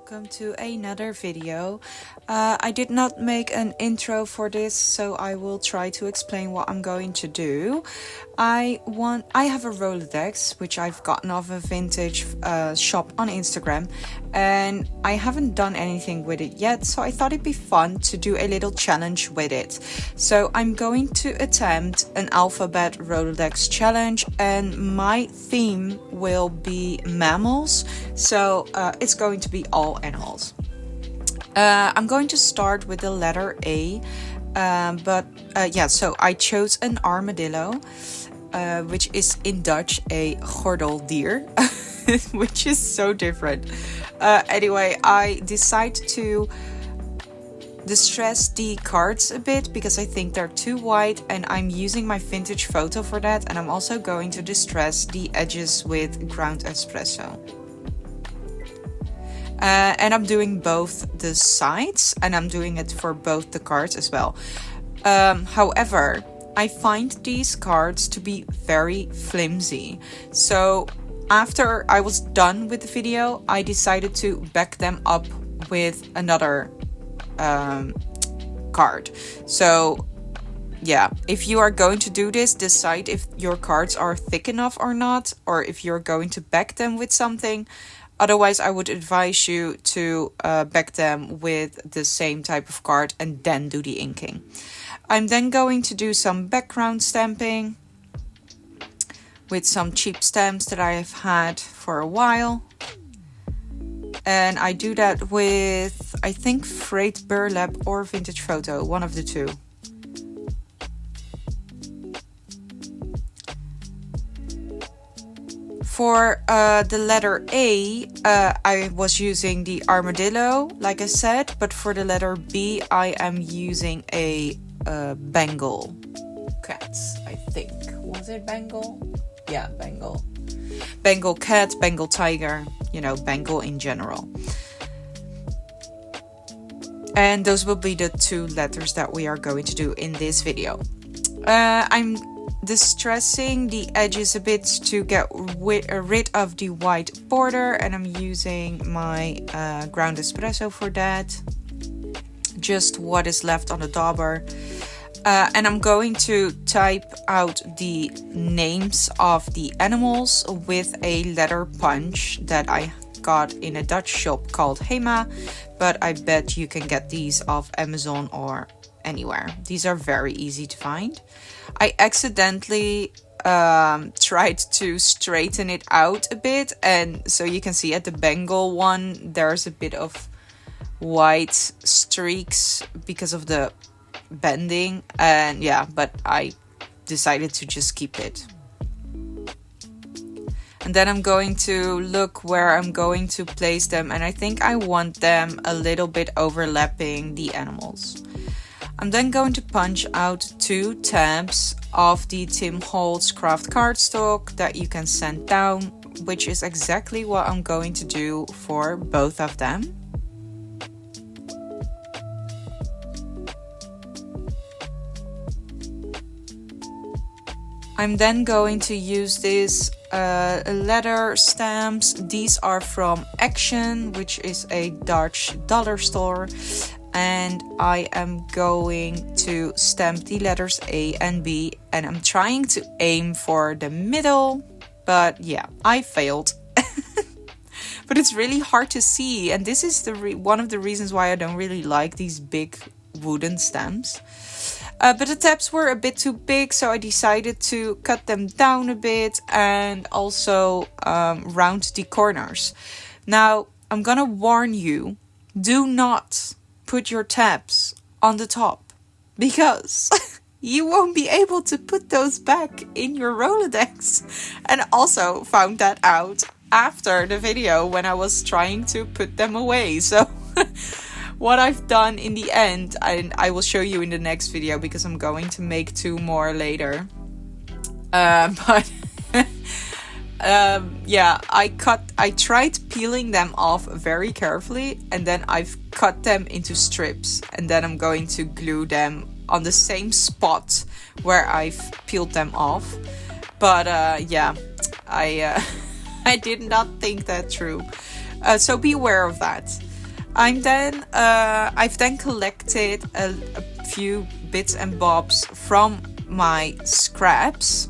welcome to another video. I did not make an intro for this, so I will try to explain what I'm going to do. I have a Rolodex, which I've gotten off a vintage shop on Instagram, and I haven't done anything with it yet, so I thought it'd be fun to do a little challenge with it. So I'm going to attempt an alphabet Rolodex challenge, and my theme will be mammals, so it's going to be all animals. I'm going to start with the letter A, so I chose an armadillo, which is in Dutch a gordeldier, which is so different. Anyway, I decide to distress the cards a bit because I think they're too white, and I'm using my vintage photo for that, and I'm also going to distress the edges with ground espresso. And I'm doing both the sides, and I'm doing it for both the cards as well. However, I find these cards to be very flimsy. So after I was done with the video, I decided to back them up with another card. So yeah, if you are going to do this, decide if your cards are thick enough or not, or if you're going to back them with something. Otherwise, I would advise you to back them with the same type of card and then do the inking. I'm then going to do some background stamping with some cheap stamps that I have had for a while. And I do that with, I think, Freight Burlap or Vintage Photo, one of the two. For the letter A, I was using the armadillo, like I said, but for the letter B, I am using a Bengal cat, I think. Was it Bengal? Yeah, Bengal. Bengal cat, Bengal tiger, Bengal in general. And those will be the two letters that we are going to do in this video. I'm distressing the edges a bit to get rid of the white border, and I'm using my ground espresso for that. Just what is left on the dauber. And I'm going to type out the names of the animals with a letter punch that I got in a Dutch shop called Hema, but I bet you can get these off Amazon or anywhere. These are very easy to find. I accidentally tried to straighten it out a bit, and so you can see at the Bengal one there's a bit of white streaks because of the bending, and yeah, but I decided to just keep it. And then I'm going to look where I'm going to place them, and I think I want them a little bit overlapping the animals. I'm then going to punch out 2 tabs of the Tim Holtz craft cardstock that you can sand down, which is exactly what I'm going to do for both of them. I'm then going to use these leather stamps. These are from Action, which is a Dutch dollar store. And I am going to stamp the letters A and B, and I'm trying to aim for the middle, but yeah, I failed. But it's really hard to see, and this is one of the reasons why I don't really like these big wooden stamps. But the tabs were a bit too big, so I decided to cut them down a bit and also round the corners. Now, I'm gonna warn you, do not put your tabs on the top, because you won't be able to put those back in your Rolodex. And also found that out after the video when I was trying to put them away. So what I've done in the end, and I will show you in the next video because I'm going to make 2 more later. I tried peeling them off very carefully, and then I've cut them into strips, and then I'm going to glue them on the same spot where I've peeled them off. But I did not think that through. So be aware of that. I've then collected a few bits and bobs from my scraps.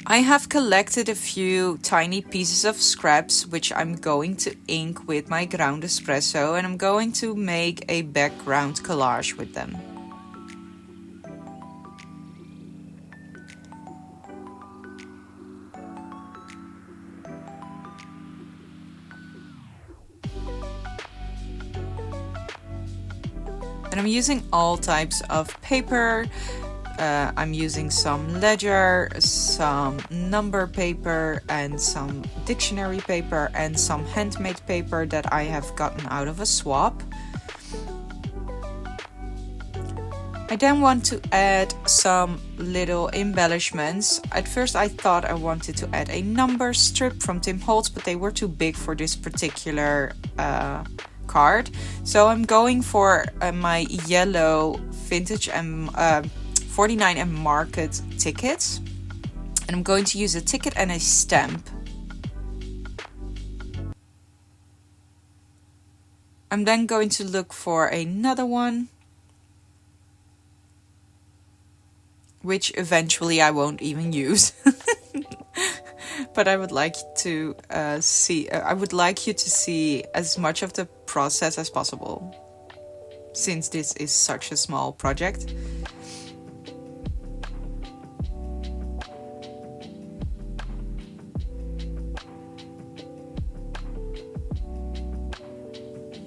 I have collected a few tiny pieces of scraps which I'm going to ink with my ground espresso, and I'm going to make a background collage with them. And I'm using all types of paper. I'm using some ledger, some number paper, and some dictionary paper, and some handmade paper that I have gotten out of a swap. I then want to add some little embellishments. At first I thought I wanted to add a number strip from Tim Holtz, but they were too big for this particular card. So I'm going for my yellow vintage and 49 and market tickets, and I'm going to use a ticket and a stamp. I'm then going to look for another one, which eventually I won't even use. But I would like to I would like you to see as much of the process as possible, since this is such a small project.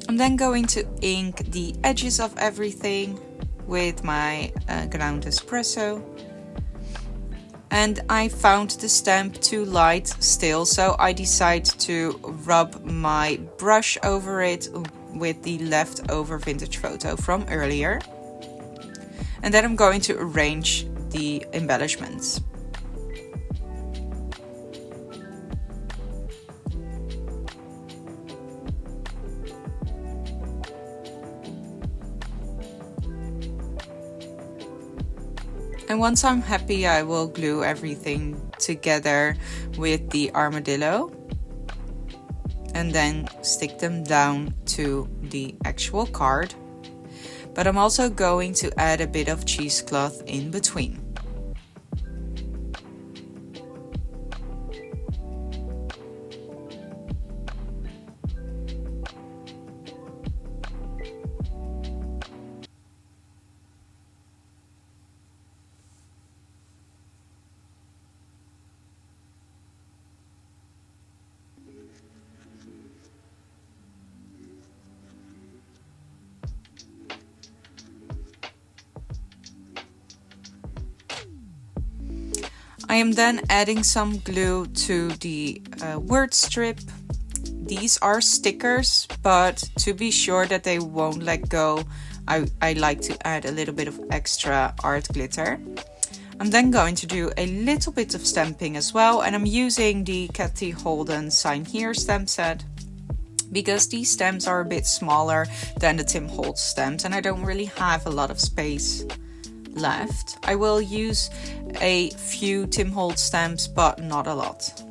I'm then going to ink the edges of everything with my ground espresso. And I found the stamp too light still, so I decided to rub my brush over it with the leftover vintage photo from earlier. And then I'm going to arrange the embellishments. And once I'm happy, I will glue everything together with the armadillo and then stick them down to the actual card. But I'm also going to add a bit of cheesecloth in between. I am then adding some glue to the word strip. These are stickers, but to be sure that they won't let go, I like to add a little bit of extra art glitter. I'm then going to do a little bit of stamping as well, and I'm using the Cathy Holden Sign Here stamp set, because these stamps are a bit smaller than the Tim Holtz stamps and I don't really have a lot of space left. I will use a few Tim Holtz stamps, but not a lot.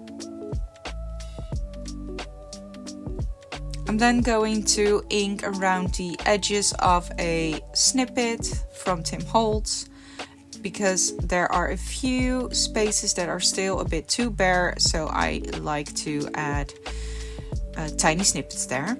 I'm then going to ink around the edges of a snippet from Tim Holtz, because there are a few spaces that are still a bit too bare, so I like to add tiny snippets there.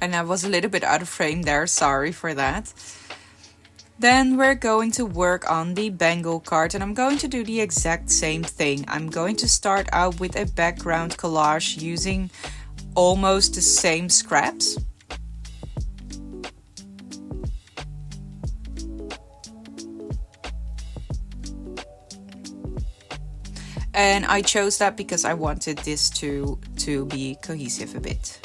And I was a little bit out of frame there, sorry for that. Then we're going to work on the bangle card, and I'm going to do the exact same thing. I'm going to start out with a background collage using almost the same scraps. And I chose that because I wanted this to be cohesive a bit.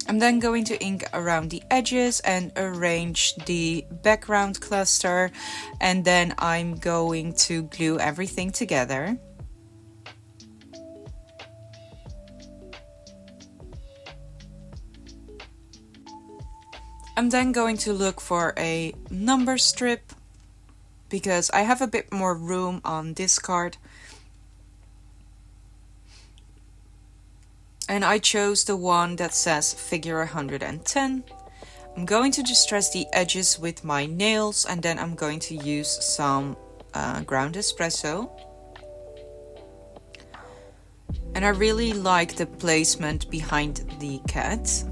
I'm then going to ink around the edges and arrange the background cluster, and then I'm going to glue everything together. I'm then going to look for a number strip because I have a bit more room on this card. And I chose the one that says figure 110. I'm going to distress the edges with my nails, and then I'm going to use some ground espresso. And I really like the placement behind the cat.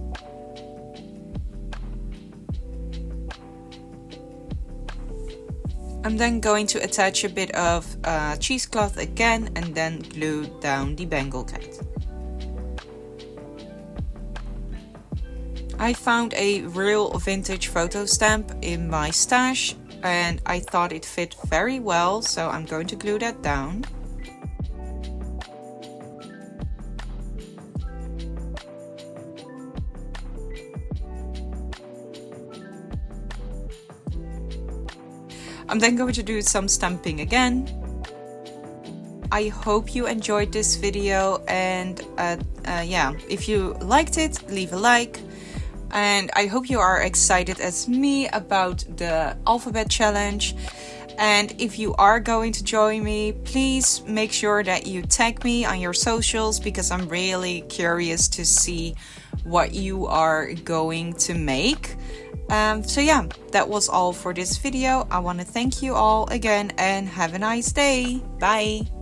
I'm then going to attach a bit of cheesecloth again and then glue down the Bengal cat. I found a real vintage photo stamp in my stash and I thought it fit very well, so I'm going to glue that down. I'm then going to do some stamping again. I hope you enjoyed this video, and yeah, if you liked it, leave a like. And I hope you are excited as me about the alphabet challenge. And if you are going to join me, please make sure that you tag me on your socials, because I'm really curious to see what you are going to make. So yeah, that was all for this video. I want to thank you all again and have a nice day. Bye!